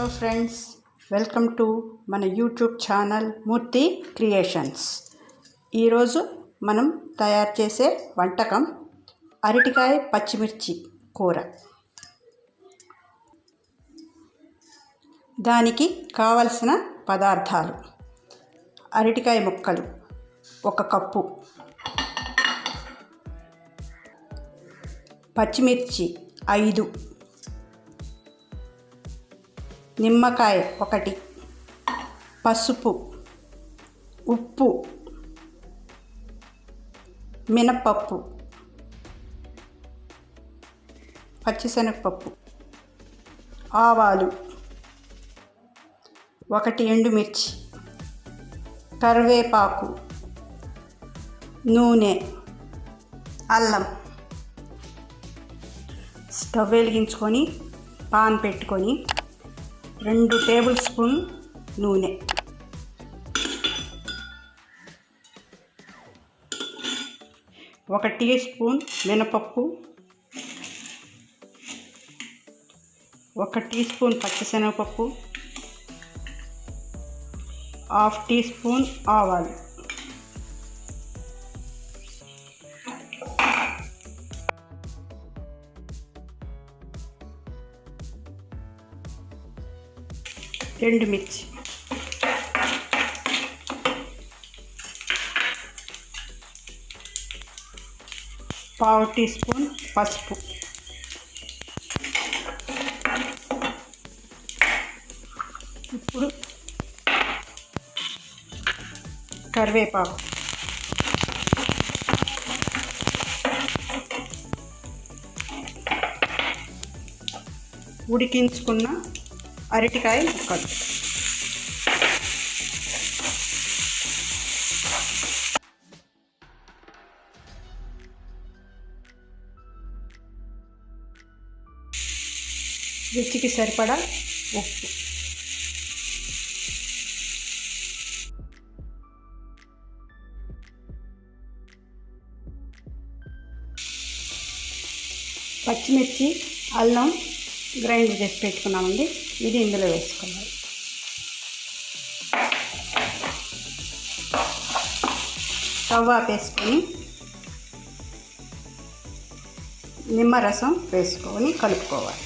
Hello friends, welcome to మన YouTube channel మూర్తి creations. ఈరోజు మనం తయారు చేసే వంటకం అరటికాయ పచ్చిమిర్చి కూర. దానికి కావలసిన పదార్థాలు: అరటికాయ ముక్కలు 1 కప్పు, పచ్చిమిర్చి 5, నిమ్మకాయ 1, పసుపు, ఉప్పు, మినపప్పు, పచ్చిశనగపప్పు, ఆవాలు, 1 ఎండుమిర్చి, కరివేపాకు, నూనె, అల్లం. స్టవ్ వెలిగించుకొని పాన్ పెట్టుకొని 2 టేబుల్ స్పూన్ నూనె, 1 టీ స్పూన్ మినపప్పు, 1 టీ స్పూన్ పచ్చిశనగపప్పు, 1/2 టీ స్పూన్ ఆవాలు, ఎండుమిర్చి, పావు టీ స్పూన్ పసుపు, ఇప్పుడు కరివేపాకు, ఉడికించుకున్న అరటికాయ ముక్కలు, రుచికి సరిపడా ఉప్పు, పచ్చిమిర్చి, అల్లం గ్రైండ్ చేసి పెట్టుకున్నామండి. ఇది ఇందులో వేసుకోవాలి. స్టవ్ ఆపేసుకొని నిమ్మరసం వేసుకొని కలుపుకోవాలి.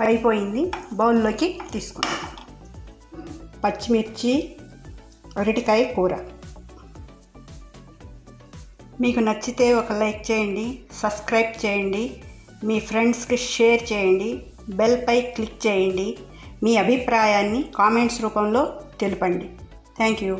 అయిపోయింది. బౌల్లోకి తీసుకుందాం. పచ్చిమిర్చి అరటికాయ కూర. మీకు నచ్చితే ఒక లైక్ చేయండి, సబ్స్క్రైబ్ చేయండి, మీ ఫ్రెండ్స్కి షేర్ చేయండి, బెల్పై క్లిక్ చేయండి. మీ అభిప్రాయాన్ని కామెంట్స్ రూపంలో తెలపండి. Thank you.